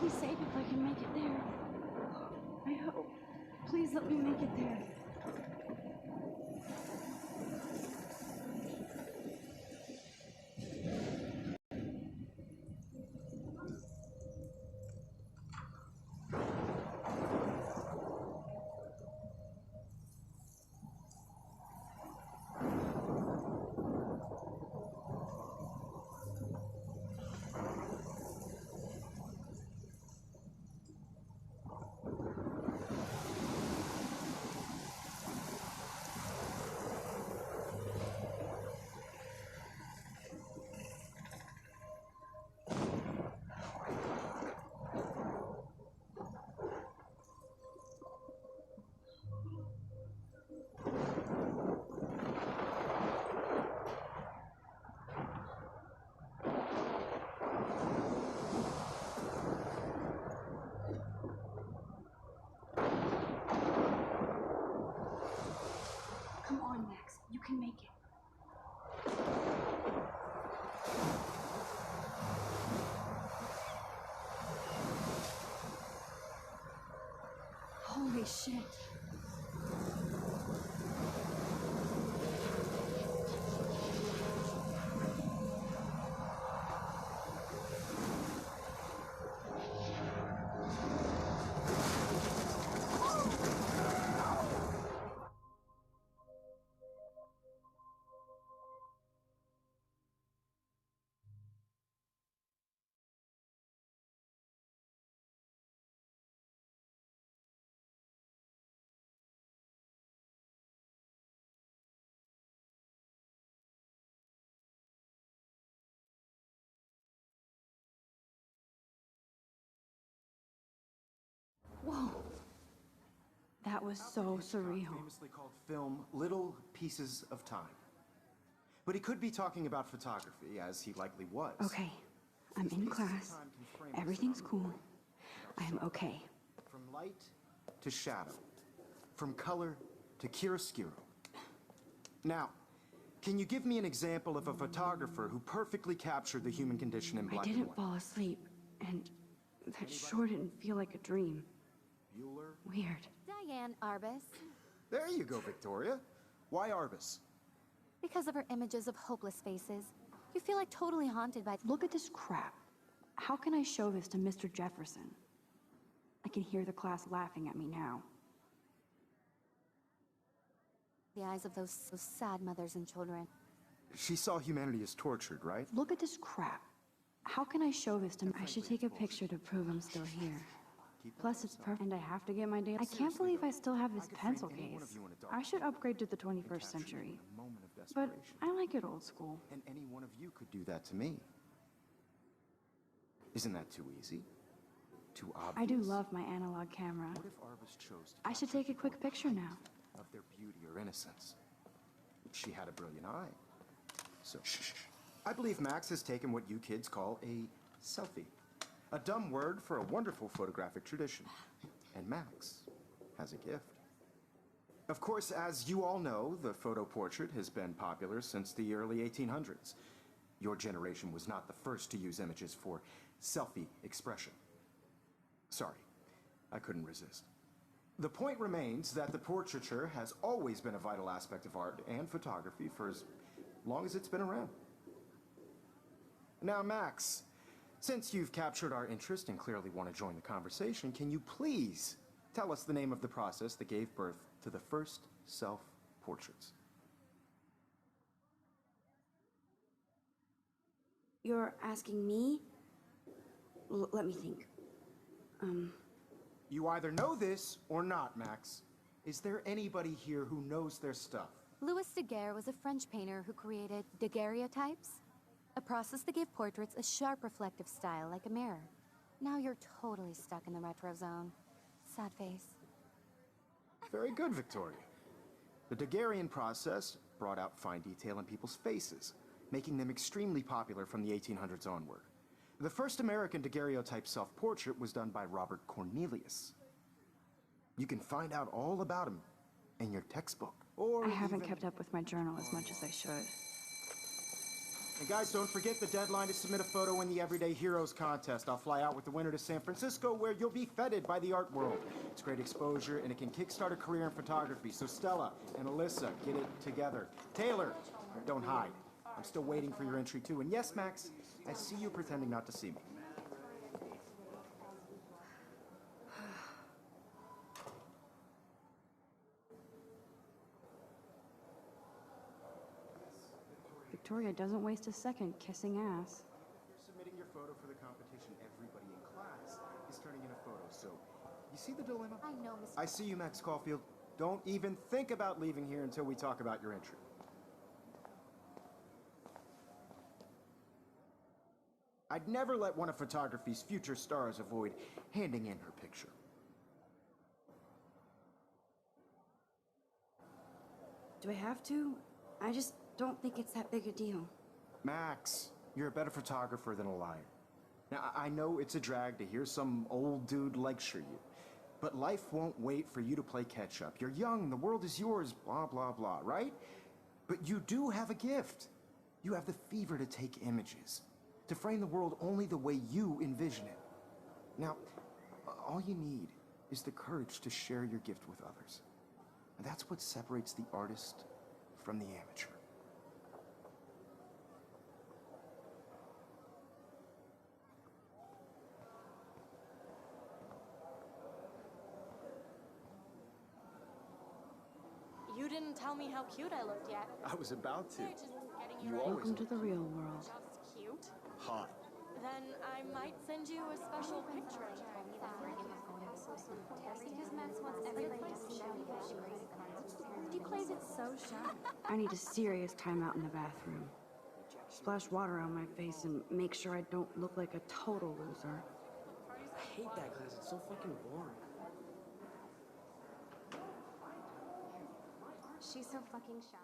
be safe if I can make it there. I hope. Please let me make it there. Come on, Max. You can make it. Holy shit. Whoa. That was so surreal. Famously called film Little Pieces of Time. But he could be talking about photography, as he likely was. Okay, I'm in class. Everything's cool. I am okay. From light to shadow. From color to chiaroscuro. Now, can you give me an example of a photographer who perfectly captured the human condition in black and white? I didn't fall asleep, and that sure didn't feel like a dream. Bueller? Weird. Diane Arbus. There you go, Victoria. Why Arbus? Because of her images of hopeless faces. You feel like totally haunted by... Look at this crap. How can I show this to Mr. Jefferson? I can hear the class laughing at me now. The eyes of those sad mothers and children. She saw humanity as tortured, right? Look at this crap. How can I show this to... I should take a picture to prove I'm still here. Plus, it's perfect, and I have to get my data. I can't believe I still have this pencil case. I should upgrade to the 21st century. But I like it old school. And any one of you could do that to me. Isn't that too easy? Too obvious? I do love my analog camera. What if Arbus chose to I should take a quick picture now. Of their beauty or innocence? She had a brilliant eye. So, I believe Max has taken what you kids call a selfie. A dumb word for a wonderful photographic tradition. And Max has a gift. Of course, as you all know, the photo portrait has been popular since the early 1800s. Your generation was not the first to use images for selfie expression. Sorry, I couldn't resist. The point remains that the portraiture has always been a vital aspect of art and photography for as long as it's been around. Now, Max, since you've captured our interest and clearly want to join the conversation, can you please tell us the name of the process that gave birth to the first self-portraits? You're asking me? Let me think. You either know this or not, Max. Is there anybody here who knows their stuff? Louis Daguerre was a French painter who created daguerreotypes, a process that gave portraits a sharp reflective style like a mirror. Now you're totally stuck in the retro zone. Sad face. Very good, Victoria. The Daguerrean process brought out fine detail in people's faces, making them extremely popular from the 1800s onward. The first American daguerreotype self-portrait was done by Robert Cornelius. You can find out all about him in your textbook. Or I haven't kept up with my journal as much as I should. And guys, don't forget the deadline to submit a photo in the Everyday Heroes contest. I'll fly out with the winner to San Francisco, where you'll be feted by the art world. It's great exposure, and it can kickstart a career in photography. So Stella and Alyssa, get it together. Taylor, don't hide. I'm still waiting for your entry, too. And yes, Max, I see you pretending not to see me. Victoria doesn't waste a second kissing ass. You're submitting your photo for the competition. Everybody in class is turning in a photo, so you see the dilemma? I know, Mr. I see you, Max Caulfield. Don't even think about leaving here until we talk about your entry. I'd never let one of photography's future stars avoid handing in her picture. Do I have to? I just don't think it's that big a deal. Max, you're a better photographer than a liar. Now, I know it's a drag to hear some old dude lecture you, but life won't wait for you to play catch-up. You're young, the world is yours, blah, blah, blah, right? But you do have a gift. You have the fever to take images, to frame the world only the way you envision it. Now, all you need is the courage to share your gift with others. And that's what separates the artist from the amateur. You didn't tell me how cute I looked yet. I was about to. Just getting you You ready. always Welcome to the real world. Just cute. hot. Then I might send you a special picture. Because Max wants everybody to see how he plays it so sharp. I need a serious timeout in the bathroom. Splash water on my face and make sure I don't look like a total loser. I hate that class. It's so fucking boring. She's so fucking shy.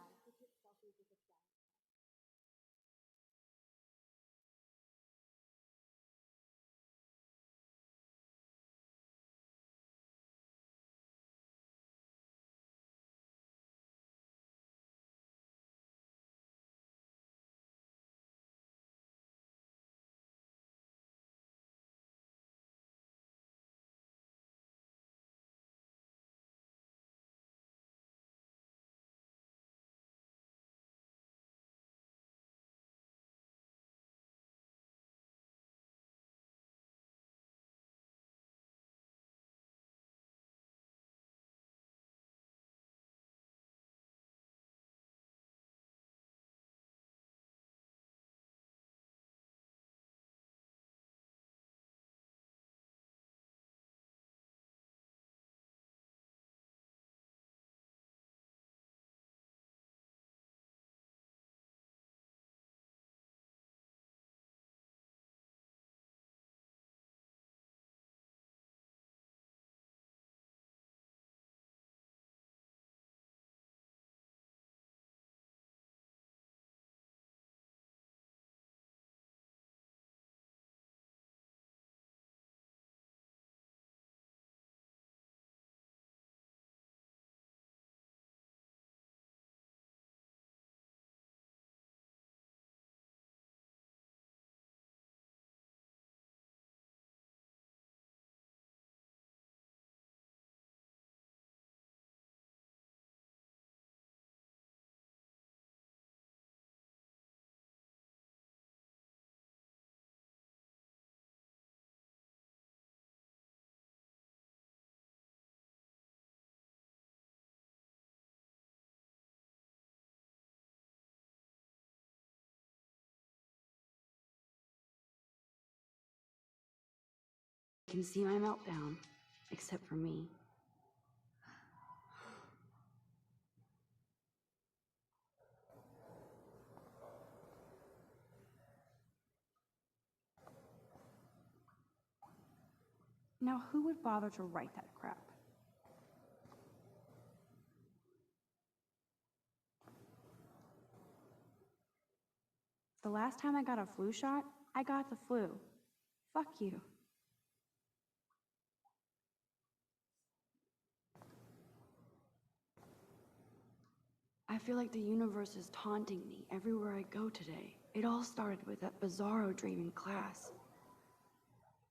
You can see my meltdown, except for me. Now, who would bother to write that crap? The last time I got a flu shot, I got the flu. Fuck you. I feel like the universe is taunting me everywhere I go today. It all started with that bizarro dream in class.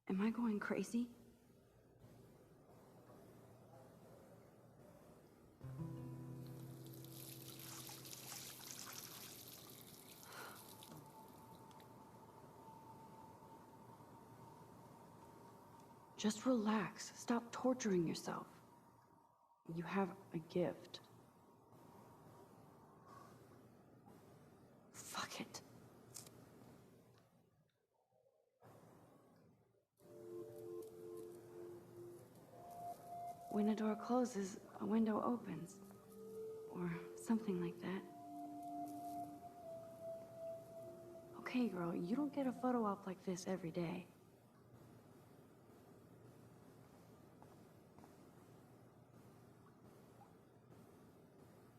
Am I going crazy? Just relax. Stop torturing yourself. You have a gift. Fuck it. When a door closes, a window opens. Or something like that. Okay, girl, you don't get a photo op like this every day.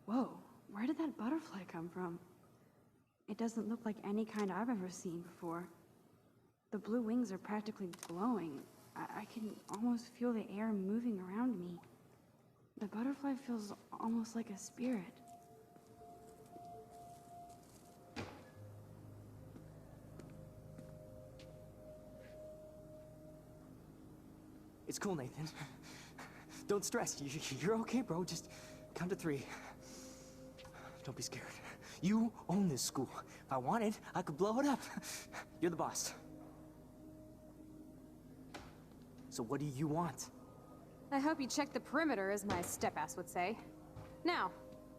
Whoa, where did that butterfly come from? It doesn't look like any kind I've ever seen before. The blue wings are practically glowing. I can almost feel the air moving around me. The butterfly feels almost like a spirit. It's cool, Nathan. Don't stress. You're okay, bro. Just count to 3. Don't be scared. You own this school. If I wanted, I could blow it up. You're the boss. So what do you want? I hope you checked the perimeter, as my step-ass would say. Now,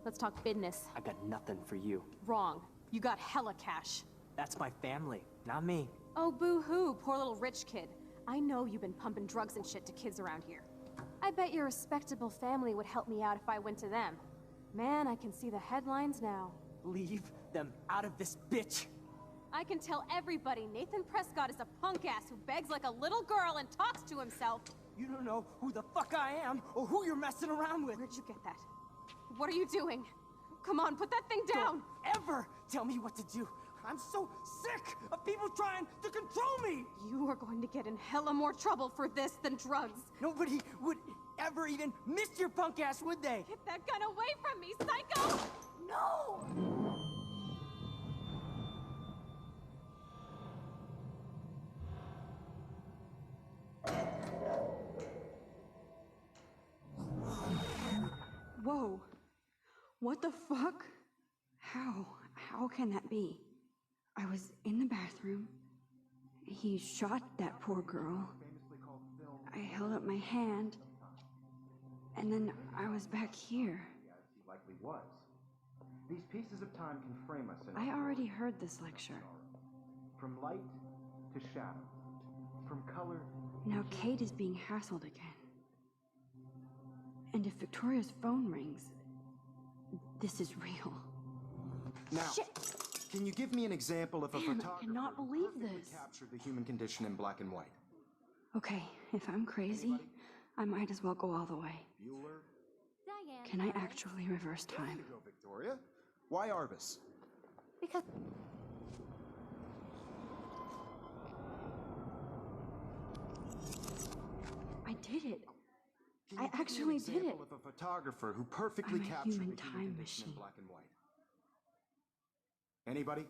let's talk business. I got nothing for you. Wrong. You got hella cash. That's my family, not me. Oh, boo-hoo, poor little rich kid. I know you've been pumping drugs and shit to kids around here. I bet your respectable family would help me out if I went to them. Man, I can see the headlines now. Leave them out of this bitch! I can tell everybody Nathan Prescott is a punk-ass who begs like a little girl and talks to himself. You don't know who the fuck I am, or who you're messing around with. Where'd you get that? What are you doing? Come on, put that thing down! Don't ever tell me what to do! I'm so sick of people trying to control me! You are going to get in hella more trouble for this than drugs. Nobody would ever even miss your punk ass, would they? Get that gun away from me, psycho! No! Whoa. What the fuck? How can that be? I was in the bathroom. He shot that poor girl. I held up my hand. And then I was back here. He likely was. These pieces of time can frame us in I already heard this lecture. from light to shadow, from color. Now Kate is being hassled again. And if Victoria's phone rings, this is real. Now, Shit! can you give me an example of a Damn, I photographer cannot who believe perfectly this. captured the human condition in black and white? Okay, if I'm crazy, I might as well go all the way. Bueller? Diane. Can I actually reverse There time? you go, Victoria. Why Arbus? Because I did it. Can I you give me actually an did it. example of a photographer who perfectly I'm a captured human the time human condition in machine. black and white? Anybody?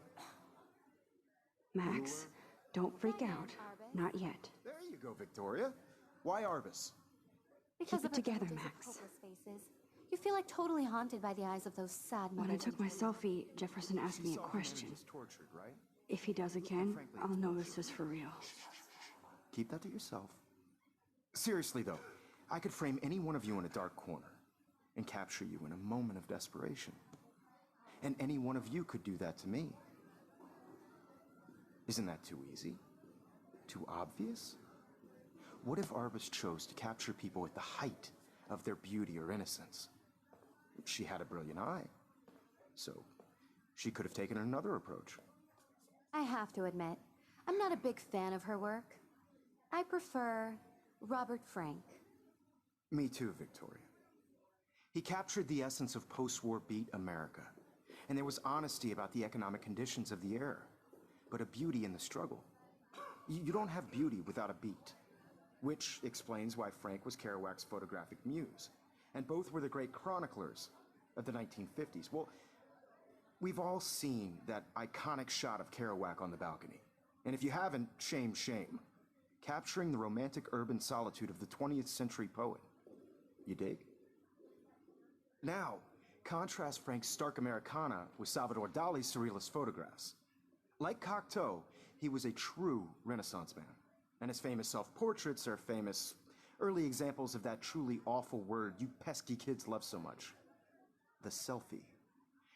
Max, don't freak out. Arbus. Not yet. There you go, Victoria. Why Arbus? because Keep of it her together, images of Max. hopeless faces, you feel like totally haunted by the eyes of those sad When I mothers. took my selfie, Jefferson asked me a Saw him question. was tortured, right? If he does again, I'll know this is for real. Keep that to yourself. Seriously, though, I could frame any one of you in a dark corner and capture you in a moment of desperation. And any one of you could do that to me. Isn't that too easy? Too obvious? What if Arbus chose to capture people at the height of their beauty or innocence? She had a brilliant eye, so she could have taken another approach. I have to admit, I'm not a big fan of her work. I prefer Robert Frank. Me too, Victoria. He captured the essence of post-war beat America, and there was honesty about the economic conditions of the era, but a beauty in the struggle. You don't have beauty without a beat, which explains why Frank was Kerouac's photographic muse, and both were the great chroniclers of the 1950s. Well, We've all seen that iconic shot of Kerouac on the balcony. And if you haven't, shame, shame. Capturing the romantic urban solitude of the 20th century poet. You dig? Now, contrast Frank's stark Americana with Salvador Dali's surrealist photographs. Like Cocteau, he was a true Renaissance man. And his famous self-portraits are famous early examples of that truly awful word you pesky kids love so much. The selfie.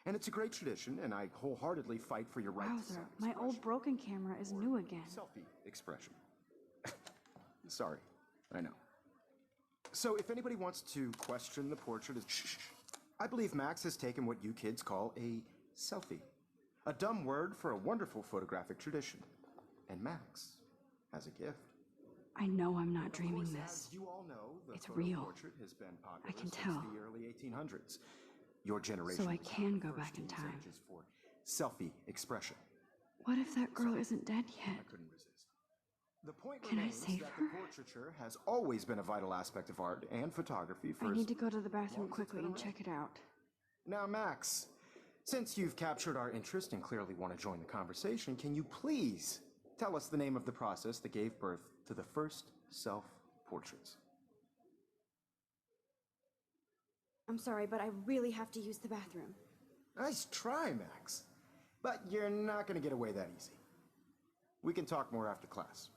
And it's a great tradition, and I wholeheartedly fight for your right to Wowzer, self-expression. my old broken camera is new again. Selfie expression. Sorry, I know. So if anybody wants to question the portrait, I believe Max has taken what you kids call a selfie. A dumb word for a wonderful photographic tradition. And Max has a gift. I know I'm not dreaming Of course, this. as you all know, the It's photo real. portrait has been popular I can since tell. the early 1800s. Your generation So I was can the go first back in to use time. images for selfie expression. What if that girl isn't dead I yet? couldn't resist. The point Can I remains save that her? the portraiture has always been a vital aspect of art and photography for I as need to go to the bathroom long as it's quickly been and around. check it out. Now, Max, since you've captured our interest and clearly want to join the conversation, can you please tell us the name of the process that gave birth to the first self-portraits? I'm sorry, but I really have to use the bathroom. Nice try, Max. But you're not going to get away that easy. We can talk more after class.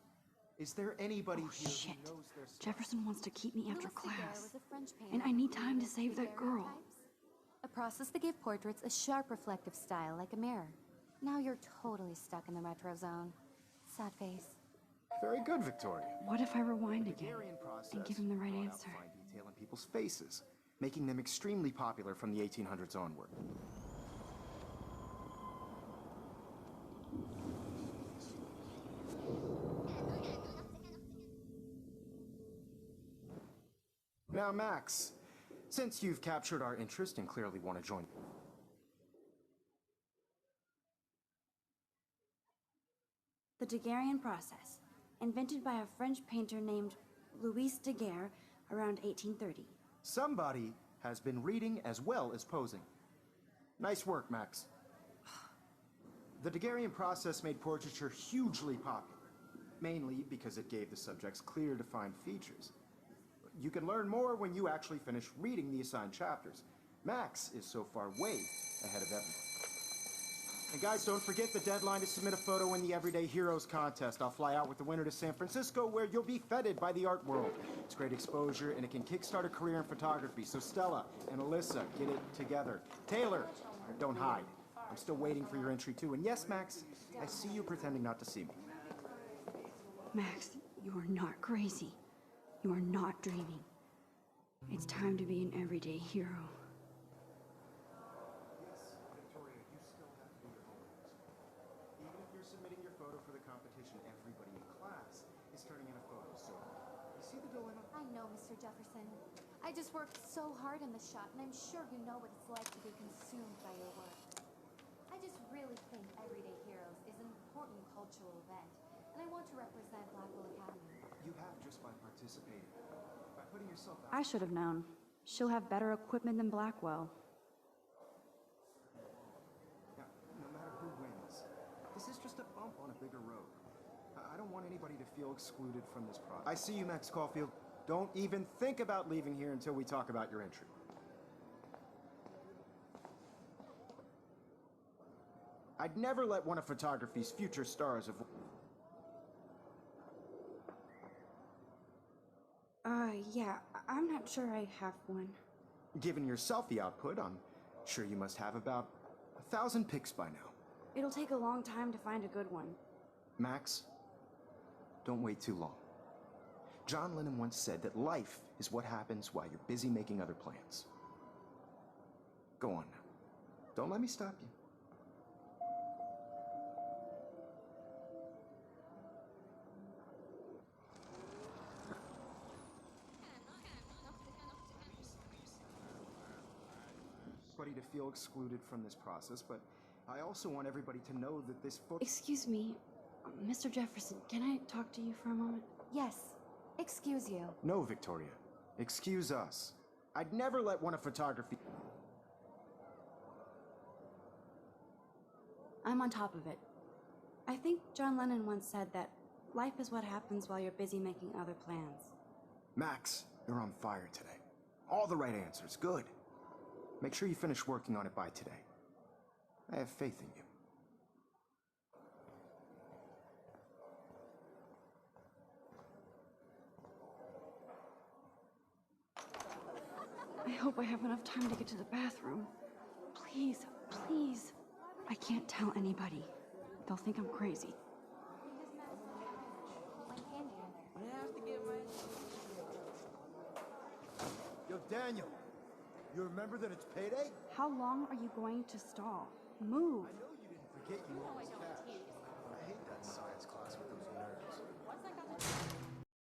Is there anybody Oh, here shit. who knows their stuff? Jefferson wants to keep me after Louis Daguerre class. was a French painter And I who need time to created save that girl. daguerreotypes, a process that gave portraits a sharp reflective style like a mirror. Now you're totally stuck in the retro zone. Sad face. Very good, Victoria. What if I rewind The again Daguerrean process and give him the right brought out answer? fine detail in people's faces, making them extremely popular from the 1800s onward. Now, Max, since you've captured our interest and clearly want to join... The Daguerrean process, invented by a French painter named Louis Daguerre around 1830. Somebody has been reading as well as posing. Nice work, Max. The Daguerrean process made portraiture hugely popular, mainly because it gave the subjects clear, defined features. You can learn more when you actually finish reading the assigned chapters. Max is so far way ahead of everyone. And guys, don't forget the deadline to submit a photo in the Everyday Heroes contest. I'll fly out with the winner to San Francisco, where you'll be feted by the art world. It's great exposure, and it can kickstart a career in photography. So Stella and Alyssa, get it together. Taylor, don't hide. I'm still waiting for your entry, too. And yes, Max, I see you pretending not to see me. Max, you are not crazy. You are not dreaming. It's time to be an everyday hero. Victoria, you still have to do your homework. Even if you're submitting your photo for the competition, everybody in class is turning in a photo. So, you see the dilemma? I know, Mr. Jefferson. I just worked so hard in the shot, and I'm sure you know what it's like to be consumed by your work. I just really think Everyday Heroes is an important cultural event, and I want to represent Blackwell Academy. You have just by participating. By putting yourself out. I should have known. She'll have better equipment than Blackwell. Now, no matter who wins, this is just a bump on a bigger road. I don't want anybody to feel excluded from this process. I see you, Max Caulfield. Don't even think about leaving here until we talk about your entry. I'd never let one of photography's future stars of... Yeah, I'm not sure I have one. Given your selfie output, I'm sure you must have about 1,000 pics by now. It'll take a long time to find a good one. Max, don't wait too long. John Lennon once said that life is what happens while you're busy making other plans. Go on now. Don't let me stop you. Everybody to feel excluded from this process, but I also want everybody to know that this photo... Excuse me, Mr. Jefferson, can I talk to you for a moment? Yes, excuse you. No, Victoria. Excuse us. I'd never let one of photography... I'm on top of it. I think John Lennon once said that life is what happens while you're busy making other plans. Max, you're on fire today. All the right answers. Good. Make sure you finish working on it by today. I have faith in you. I hope I have enough time to get to the bathroom. Please, please. I can't tell anybody. They'll think I'm crazy. Yo, Daniel, you remember that it's payday? How long are you going to stall? Move. I know you didn't forget you owed us cash.